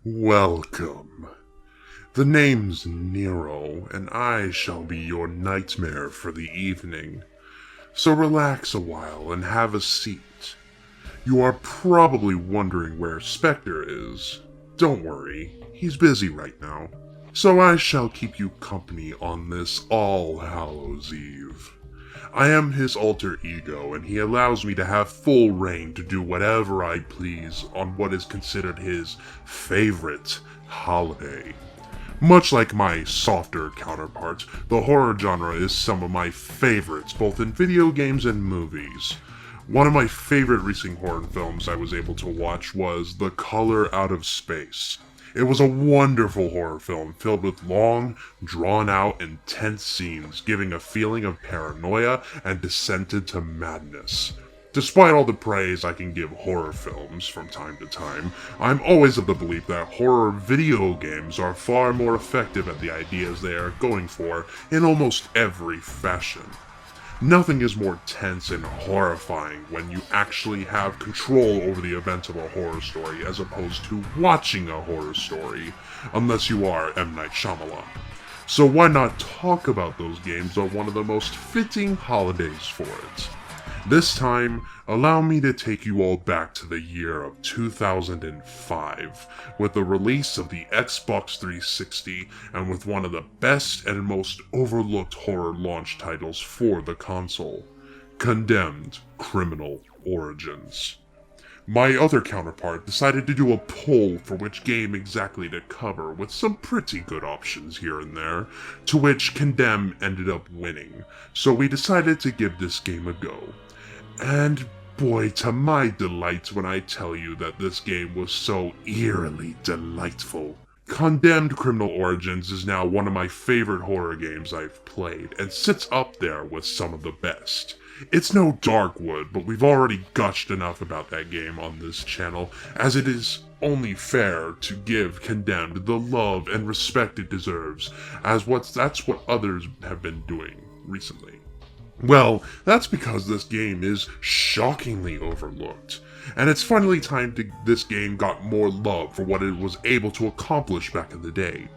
Welcome. The name's Nero, and I shall be your nightmare for the evening. So relax a while and have a seat. You are probably wondering where Spectre is. Don't worry, he's busy right now. So I shall keep you company on this All Hallows Eve. I am his alter ego, and he allows me to have full reign to do whatever I please on what is considered his favorite holiday. Much like my softer counterpart, the horror genre is some of my favorites, both in video games and movies. One of my favorite recent horror films I was able to watch was The Color Out of Space. It was a wonderful horror film filled with long, drawn-out, intense scenes, giving a feeling of paranoia and descent into madness. Despite all the praise I can give horror films from time to time, I'm always of the belief that horror video games are far more effective at the ideas they are going for in almost every fashion. Nothing is more tense and horrifying when you actually have control over the events of a horror story as opposed to watching a horror story, unless you are M. Night Shyamalan. So why not talk about those games on one of the most fitting holidays for it? This time, allow me to take you all back to the year of 2005, with the release of the Xbox 360 and with one of the best and most overlooked horror launch titles for the console, Condemned Criminal Origins. My other counterpart decided to do a poll for which game exactly to cover, with some pretty good options here and there, to which Condemn ended up winning, so we decided to give this game a go. And boy, to my delight when I tell you that this game was so eerily delightful. Condemned Criminal Origins is now one of my favorite horror games I've played, and sits up there with some of the best. It's no Darkwood, but we've already gushed enough about that game on this channel, as it is only fair to give Condemned the love and respect it deserves, as that's what others have been doing recently. Well, that's because this game is shockingly overlooked, and it's finally time this game got more love for what it was able to accomplish back in the day.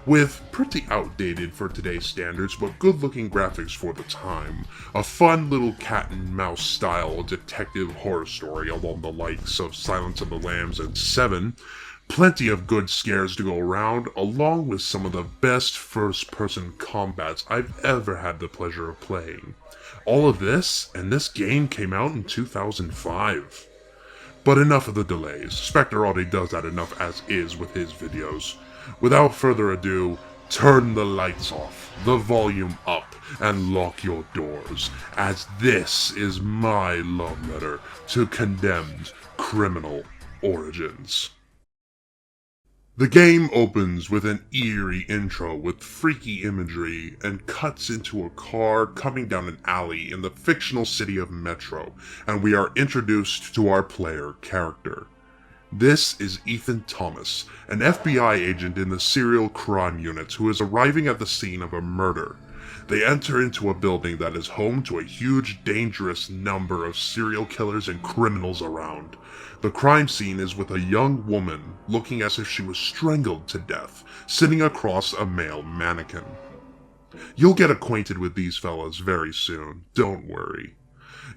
With pretty outdated for today's standards but good-looking graphics for the time, a fun little cat and mouse style detective horror story along the likes of Silence of the Lambs and Seven, plenty of good scares to go around, along with some of the best first-person combats I've ever had the pleasure of playing. All of this, and this game came out in 2005. But enough of the delays. Spectre already does that enough as is with his videos. Without further ado, turn the lights off, the volume up, and lock your doors, as this is my love letter to Condemned Criminal Origins. The game opens with an eerie intro with freaky imagery and cuts into a car coming down an alley in the fictional city of Metro, and we are introduced to our player character. This is Ethan Thomas, an FBI agent in the serial crime unit who is arriving at the scene of a murder. They enter into a building that is home to a huge, dangerous number of serial killers and criminals around. The crime scene is with a young woman looking as if she was strangled to death, sitting across a male mannequin. You'll get acquainted with these fellas very soon, don't worry.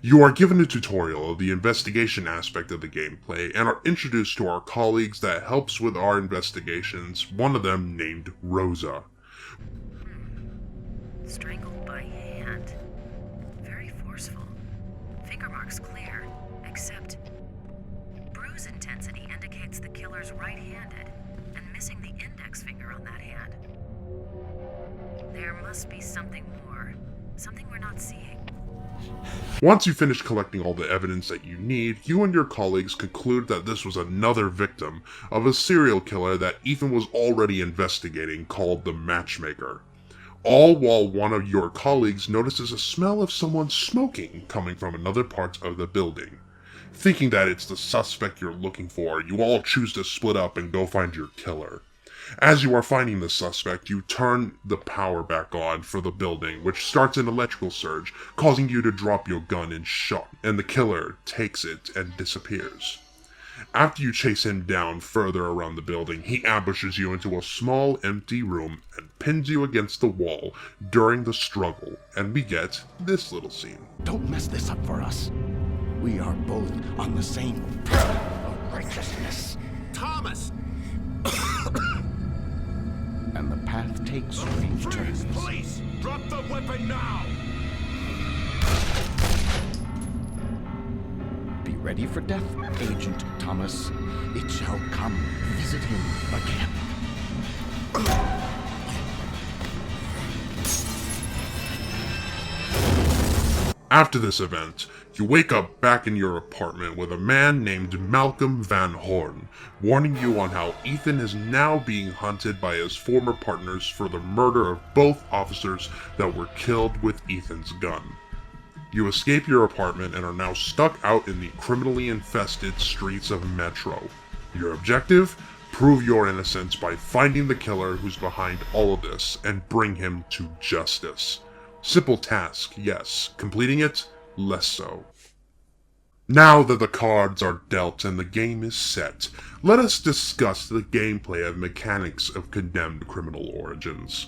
You are given a tutorial of the investigation aspect of the gameplay and are introduced to our colleagues that helps with our investigations, one of them named Rosa. Strangled by hand. Very forceful. Finger marks clear, except bruise intensity indicates the killer's right-handed, and missing the index finger on that hand. There must be something more. Something we're not seeing. Once you finish collecting all the evidence that you need, you and your colleagues conclude that this was another victim of a serial killer that Ethan was already investigating called the Matchmaker. All while one of your colleagues notices a smell of someone smoking coming from another part of the building. Thinking that it's the suspect you're looking for, you all choose to split up and go find your killer. As you are finding the suspect, you turn the power back on for the building, which starts an electrical surge, causing you to drop your gun in shock, and the killer takes it and disappears. After you chase him down further around the building, he ambushes you into a small, empty room and pins you against the wall during the struggle, and we get this little scene. Don't mess this up for us. We are both on the same path of righteousness. Thomas! And the path takes strange turns. Please, drop the weapon now! Be ready for death, Agent Thomas. It shall come. Visit him again. After this event, you wake up back in your apartment with a man named Malcolm Van Horn, warning you on how Ethan is now being hunted by his former partners for the murder of both officers that were killed with Ethan's gun. You escape your apartment and are now stuck out in the criminally infested streets of Metro. Your objective? Prove your innocence by finding the killer who's behind all of this and bring him to justice. Simple task, yes. Completing it? Less so. Now that the cards are dealt and the game is set, let us discuss the gameplay and mechanics of Condemned Criminal Origins.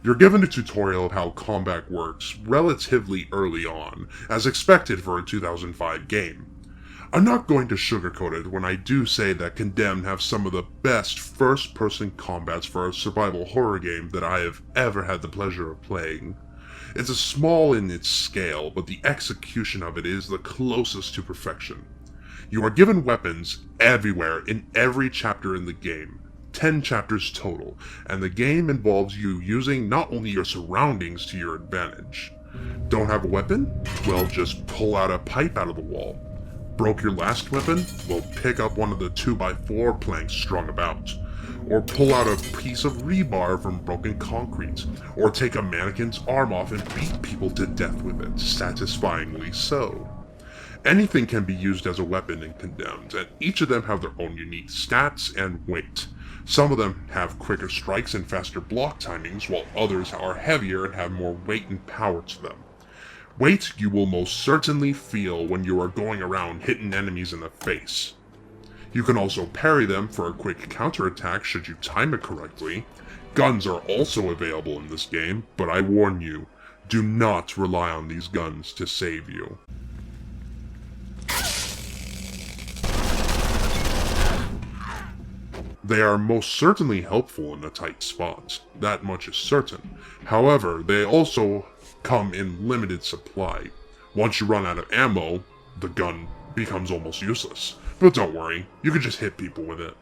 You're given a tutorial of how combat works relatively early on, as expected for a 2005 game. I'm not going to sugarcoat it when I do say that Condemned have some of the best first-person combats for a survival horror game that I have ever had the pleasure of playing. It's small in its scale, but the execution of it is the closest to perfection. You are given weapons everywhere in every chapter in the game, 10 chapters total, and the game involves you using not only your surroundings to your advantage. Don't have a weapon? Well, just pull out a pipe out of the wall. Broke your last weapon? Well, pick up one of the 2x4 planks strung about. Or pull out a piece of rebar from broken concrete, or take a mannequin's arm off and beat people to death with it, satisfyingly so. Anything can be used as a weapon in Condemned, and each of them have their own unique stats and weight. Some of them have quicker strikes and faster block timings, while others are heavier and have more weight and power to them. Weight you will most certainly feel when you are going around hitting enemies in the face. You can also parry them for a quick counterattack should you time it correctly. Guns are also available in this game, but I warn you, do not rely on these guns to save you. They are most certainly helpful in a tight spot, that much is certain. However, they also come in limited supply. Once you run out of ammo, the gun becomes almost useless. But don't worry, you can just hit people with it.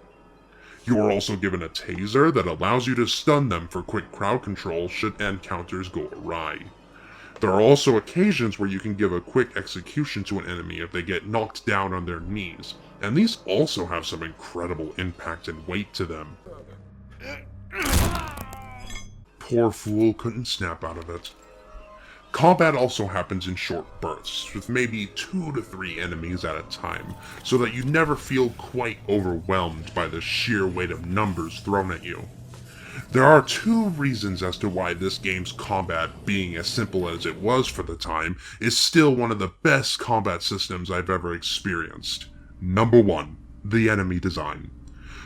You are also given a taser that allows you to stun them for quick crowd control should encounters go awry. There are also occasions where you can give a quick execution to an enemy if they get knocked down on their knees, and these also have some incredible impact and weight to them. Poor fool couldn't snap out of it. Combat also happens in short bursts, with maybe 2 to 3 enemies at a time, so that you never feel quite overwhelmed by the sheer weight of numbers thrown at you. There are 2 reasons as to why this game's combat, being as simple as it was for the time, is still one of the best combat systems I've ever experienced. Number 1, the enemy design.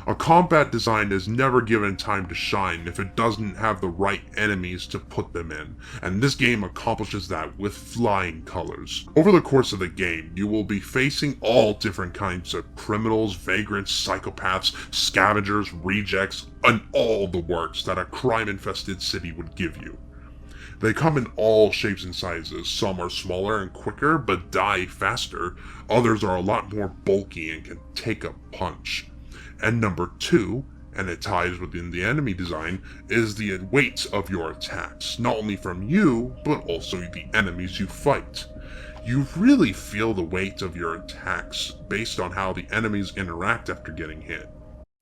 A combat design is never given time to shine if it doesn't have the right enemies to put them in, and this game accomplishes that with flying colors. Over the course of the game, you will be facing all different kinds of criminals, vagrants, psychopaths, scavengers, rejects, and all the works that a crime-infested city would give you. They come in all shapes and sizes. Some are smaller and quicker but die faster, others are a lot more bulky and can take a punch. And number 2, and it ties within the enemy design, is the weight of your attacks, not only from you, but also the enemies you fight. You really feel the weight of your attacks based on how the enemies interact after getting hit.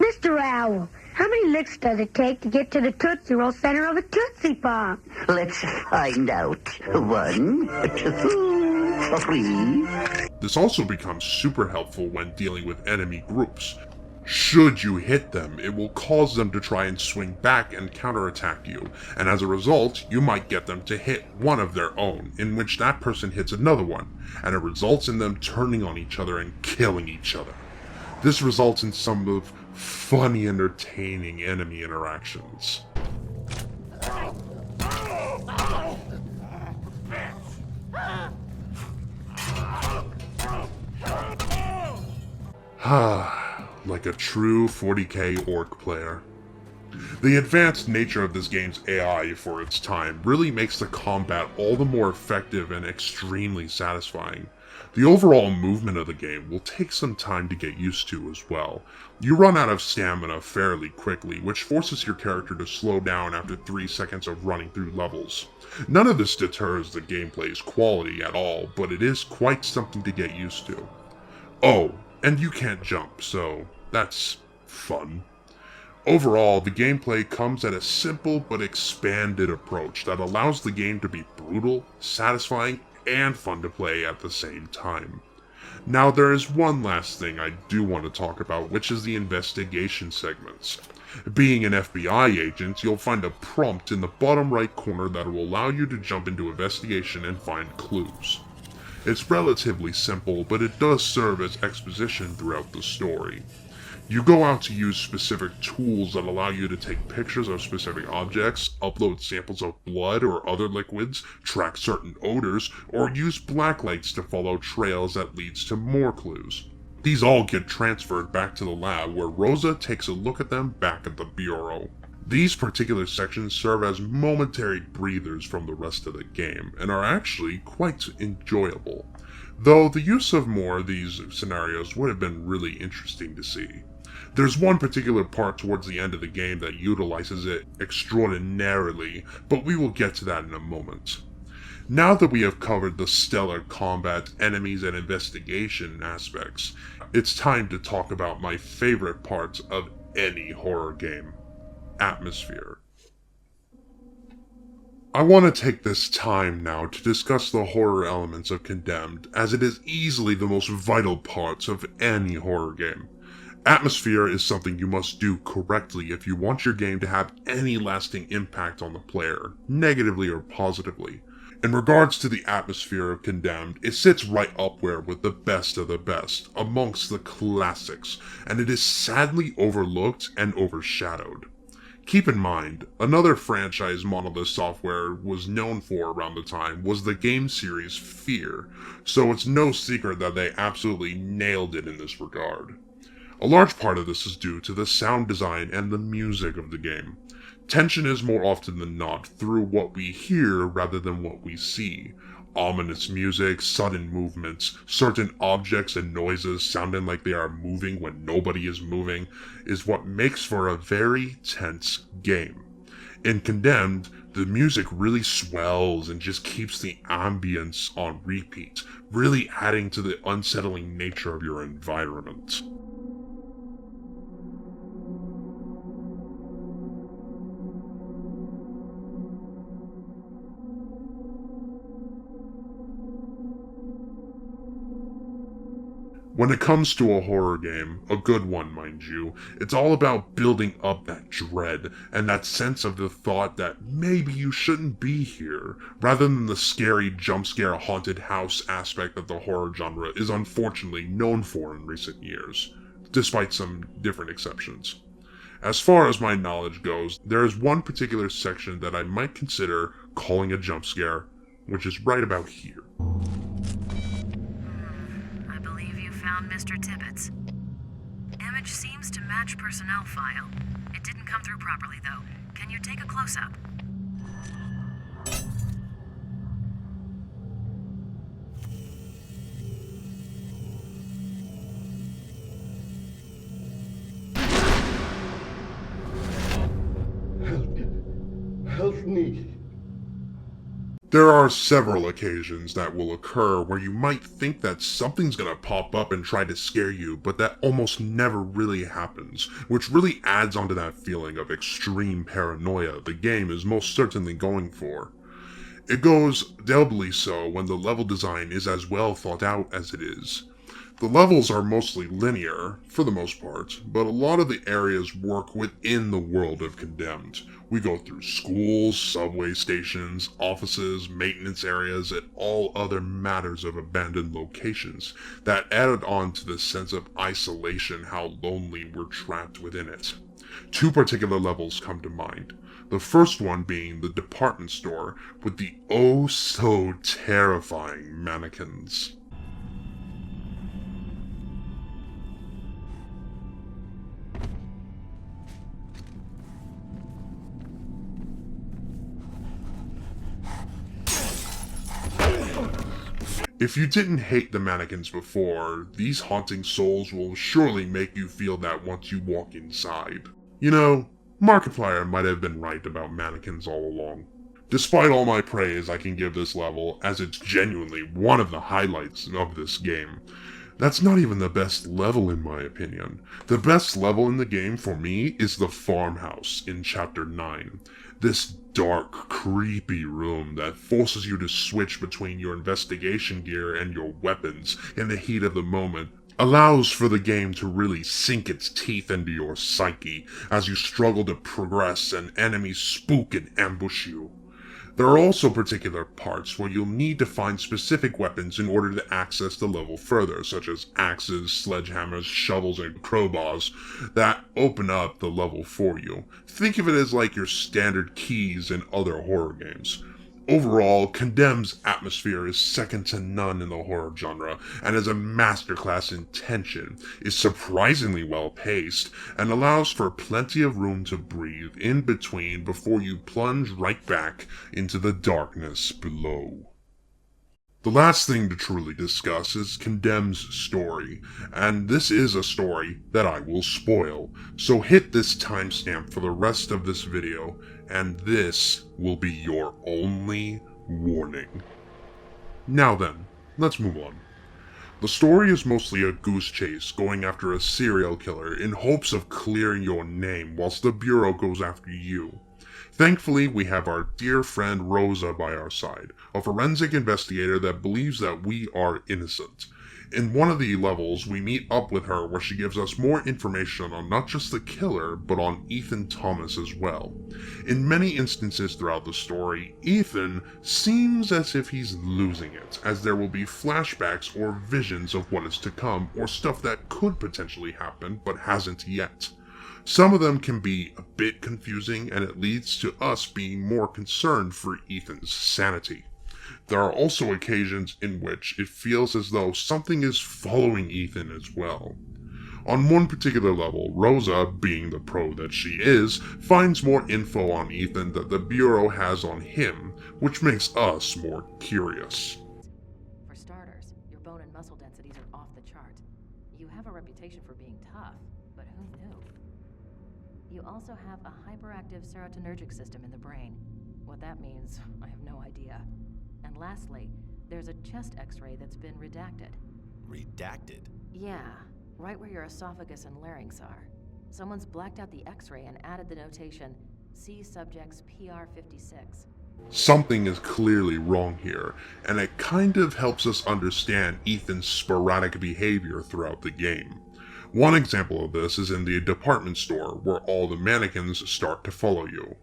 Mr. Owl, how many licks does it take to get to the Tootsie Roll center of a Tootsie Pop? Let's find out. 1, 2, 3. This also becomes super helpful when dealing with enemy groups. Should you hit them, it will cause them to try and swing back and counterattack you, and as a result, you might get them to hit one of their own, in which that person hits another one, and it results in them turning on each other and killing each other. This results in some of funny, entertaining enemy interactions. Like a true 40k orc player. The advanced nature of this game's AI for its time really makes the combat all the more effective and extremely satisfying. The overall movement of the game will take some time to get used to as well. You run out of stamina fairly quickly, which forces your character to slow down after 3 seconds of running through levels. None of this deters the gameplay's quality at all, but it is quite something to get used to. Oh, and you can't jump, so that's fun. Overall, the gameplay comes at a simple but expanded approach that allows the game to be brutal, satisfying, and fun to play at the same time. Now there is one last thing I do want to talk about, which is the investigation segments. Being an FBI agent, you'll find a prompt in the bottom right corner that will allow you to jump into investigation and find clues. It's relatively simple, but it does serve as exposition throughout the story. You go out to use specific tools that allow you to take pictures of specific objects, upload samples of blood or other liquids, track certain odors, or use blacklights to follow trails that leads to more clues. These all get transferred back to the lab where Rosa takes a look at them back at the Bureau. These particular sections serve as momentary breathers from the rest of the game, and are actually quite enjoyable. Though the use of more of these scenarios would have been really interesting to see. There's one particular part towards the end of the game that utilizes it extraordinarily, but we will get to that in a moment. Now that we have covered the stellar combat, enemies, and investigation aspects, it's time to talk about my favorite parts of any horror game: atmosphere. I want to take this time now to discuss the horror elements of Condemned, as it is easily the most vital parts of any horror game. Atmosphere is something you must do correctly if you want your game to have any lasting impact on the player, negatively or positively. In regards to the atmosphere of Condemned, it sits right up there with the best of the best, amongst the classics, and it is sadly overlooked and overshadowed. Keep in mind, another franchise Monolith Software was known for around the time was the game series Fear, so it's no secret that they absolutely nailed it in this regard. A large part of this is due to the sound design and the music of the game. Tension is more often than not through what we hear rather than what we see. Ominous music, sudden movements, certain objects and noises sounding like they are moving when nobody is moving is what makes for a very tense game. In Condemned, the music really swells and just keeps the ambience on repeat, really adding to the unsettling nature of your environment. When it comes to a horror game, a good one mind you, it's all about building up that dread and that sense of the thought that maybe you shouldn't be here, rather than the scary jump scare haunted house aspect that the horror genre is unfortunately known for in recent years, despite some different exceptions. As far as my knowledge goes, there is one particular section that I might consider calling a jump scare, which is right about here. Found Mr. Tibbetts. Image seems to match personnel file. It didn't come through properly, though. Can you take a close-up? Help me. There are several occasions that will occur where you might think that something's gonna pop up and try to scare you, but that almost never really happens, which really adds onto that feeling of extreme paranoia the game is most certainly going for. It goes doubly so when the level design is as well thought out as it is. The levels are mostly linear, for the most part, but a lot of the areas work within the world of Condemned. We go through schools, subway stations, offices, maintenance areas, and all other matters of abandoned locations that added on to the sense of isolation, how lonely we're trapped within it. Two particular levels come to mind. The first one being the department store with the oh so terrifying mannequins. If you didn't hate the mannequins before, these haunting souls will surely make you feel that once you walk inside. You know, Markiplier might have been right about mannequins all along. Despite all my praise I can give this level, as it's genuinely one of the highlights of this game, that's not even the best level in my opinion. The best level in the game for me is the farmhouse in Chapter 9. This dark, creepy room that forces you to switch between your investigation gear and your weapons in the heat of the moment allows for the game to really sink its teeth into your psyche as you struggle to progress and enemies spook and ambush you. There are also particular parts where you'll need to find specific weapons in order to access the level further, such as axes, sledgehammers, shovels, and crowbars that open up the level for you. Think of it as like your standard keys in other horror games. Overall, Condemned's atmosphere is second to none in the horror genre, and as a masterclass in tension, is surprisingly well paced, and allows for plenty of room to breathe in between before you plunge right back into the darkness below. The last thing to truly discuss is Condemned's story, and this is a story that I will spoil, so hit this timestamp for the rest of this video, and this will be your only warning. Now then, let's move on. The story is mostly a goose chase going after a serial killer in hopes of clearing your name whilst the Bureau goes after you. Thankfully, we have our dear friend Rosa by our side, a forensic investigator that believes that we are innocent. In one of the levels, we meet up with her where she gives us more information on not just the killer, but on Ethan Thomas as well. In many instances throughout the story, Ethan seems as if he's losing it, as there will be flashbacks or visions of what is to come, or stuff that could potentially happen, but hasn't yet. Some of them can be a bit confusing, and it leads to us being more concerned for Ethan's sanity. There are also occasions in which it feels as though something is following Ethan as well. On one particular level, Rosa, being the pro that she is, finds more info on Ethan that the Bureau has on him, which makes us more curious. For starters, your bone and muscle densities are off the chart. You have a reputation for being tough, but who knew? You also have a hyperactive serotonergic system in the brain. What that means, I have no idea. And lastly, there's a chest x-ray that's been redacted. Redacted? Yeah, right where your esophagus and larynx are. Someone's blacked out the x-ray and added the notation, see subjects PR56. Something is clearly wrong here, and it kind of helps us understand Ethan's sporadic behavior throughout the game. One example of this is in the department store, where all the mannequins start to follow you.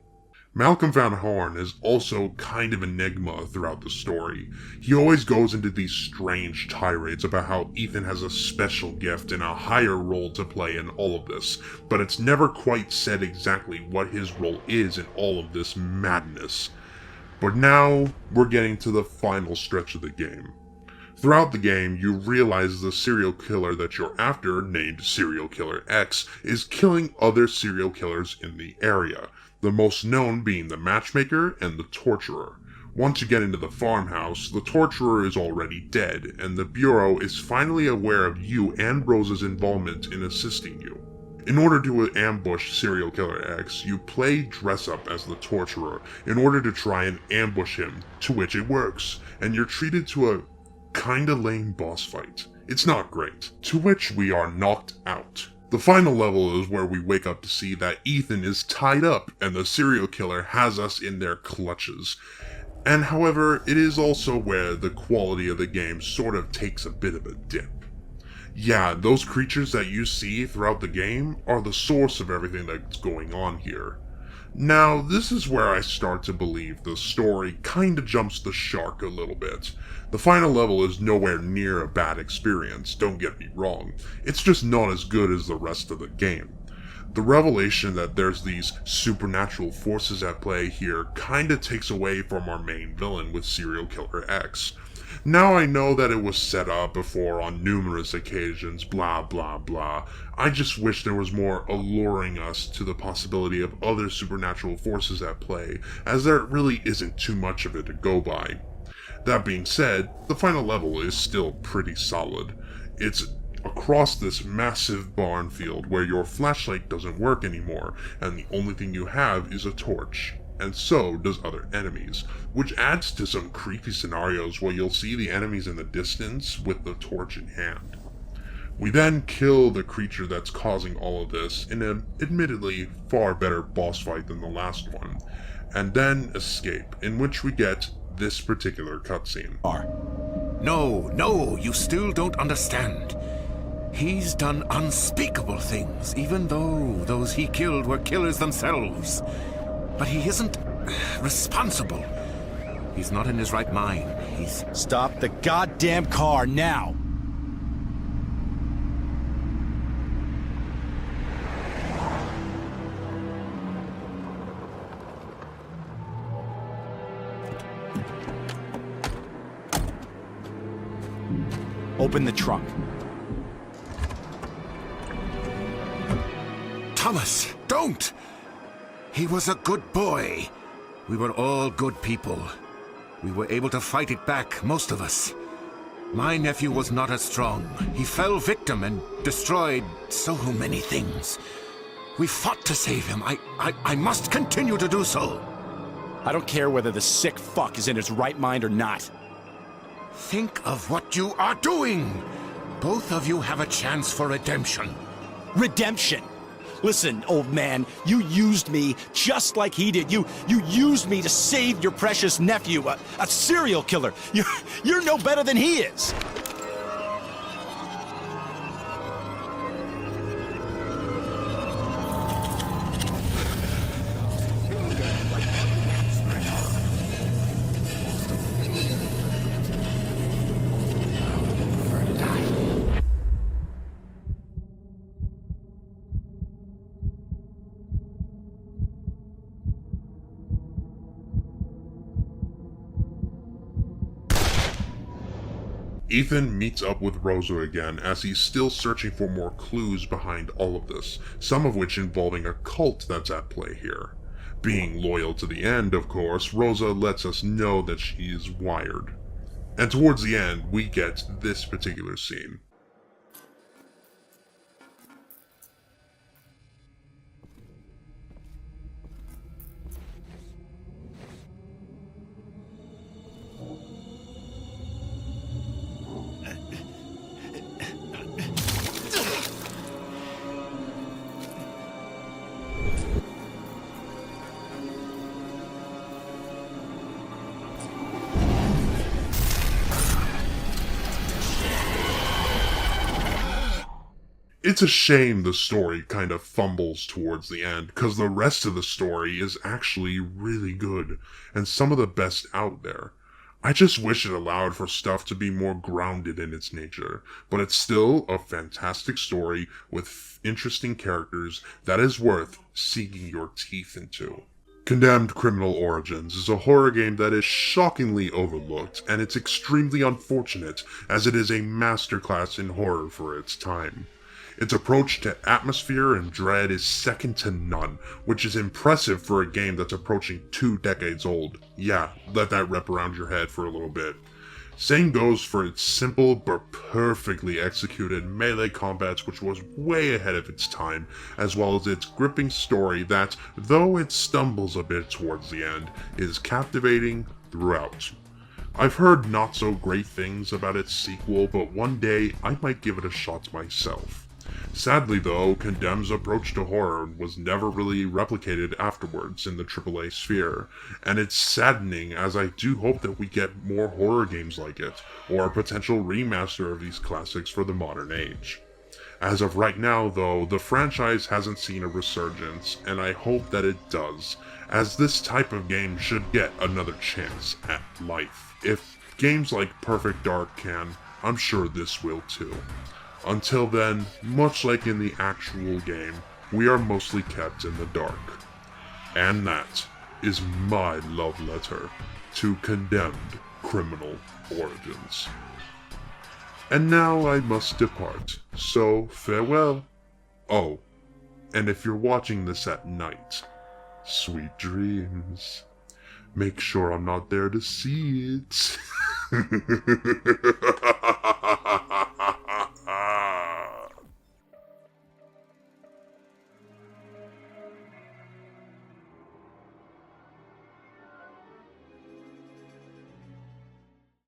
Malcolm Van Horn is also kind of an enigma throughout the story. He always goes into these strange tirades about how Ethan has a special gift and a higher role to play in all of this, but it's never quite said exactly what his role is in all of this madness. But now, we're getting to the final stretch of the game. Throughout the game, you realize the serial killer that you're after, named Serial Killer X, is killing other serial killers in the area, the most known being the matchmaker and the torturer. Once you get into the farmhouse, the torturer is already dead, and the Bureau is finally aware of you and Rosa's involvement in assisting you. In order to ambush Serial Killer X, you play dress up as the torturer in order to try and ambush him, to which it works, and you're treated to a kinda lame boss fight. It's not great, to which we are knocked out. The final level is where we wake up to see that Ethan is tied up and the serial killer has us in their clutches. And however, it is also where the quality of the game sort of takes a bit of a dip. Yeah, those creatures that you see throughout the game are the source of everything that's going on here. Now, this is where I start to believe the story kinda jumps the shark a little bit. The final level is nowhere near a bad experience, don't get me wrong. It's just not as good as the rest of the game. The revelation that there's these supernatural forces at play here kinda takes away from our main villain with Serial Killer X. Now I know that it was set up before on numerous occasions, blah blah blah. I just wish there was more alluring us to the possibility of other supernatural forces at play, as there really isn't too much of it to go by. That being said, the final level is still pretty solid. It's across this massive barn field where your flashlight doesn't work anymore, and the only thing you have is a torch. And so does other enemies, which adds to some creepy scenarios where you'll see the enemies in the distance with the torch in hand. We then kill the creature that's causing all of this in an admittedly far better boss fight than the last one, and then escape, in which we get this particular cutscene. No, you still don't understand. He's done unspeakable things, even though those he killed were killers themselves. But he isn't responsible. He's not in his right mind. He's... Stop the goddamn car now! Open the trunk. Thomas, don't! He was a good boy. We were all good people. We were able to fight it back, most of us. My nephew was not as strong. He fell victim and destroyed so many things. We fought to save him. I must continue to do so. I don't care whether the sick fuck is in his right mind or not. Think of what you are doing. Both of you have a chance for redemption. Redemption? Listen, old man, you used me just like he did. You used me to save your precious nephew, a serial killer. You're no better than he is. Ethan meets up with Rosa again as he's still searching for more clues behind all of this, some of which involving a cult that's at play here. Being loyal to the end, of course, Rosa lets us know that she is wired. And towards the end, we get this particular scene. It's a shame the story kind of fumbles towards the end, because the rest of the story is actually really good, and some of the best out there. I just wish it allowed for stuff to be more grounded in its nature, but it's still a fantastic story with interesting characters that is worth sinking your teeth into. Condemned Criminal Origins is a horror game that is shockingly overlooked, and it's extremely unfortunate as it is a masterclass in horror for its time. Its approach to atmosphere and dread is second to none, which is impressive for a game that's approaching 2 decades old. Yeah, let that wrap around your head for a little bit. Same goes for its simple but perfectly executed melee combat, which was way ahead of its time, as well as its gripping story that, though it stumbles a bit towards the end, is captivating throughout. I've heard not so great things about its sequel, but one day I might give it a shot myself. Sadly though, Condemned's approach to horror was never really replicated afterwards in the AAA sphere, and it's saddening as I do hope that we get more horror games like it, or a potential remaster of these classics for the modern age. As of right now though, the franchise hasn't seen a resurgence, and I hope that it does, as this type of game should get another chance at life. If games like Perfect Dark can, I'm sure this will too. Until then, much like in the actual game, we are mostly kept in the dark. And that is my love letter to Condemned Criminal Origins. And now I must depart, so farewell. Oh, and if you're watching this at night, sweet dreams. Make sure I'm not there to see it.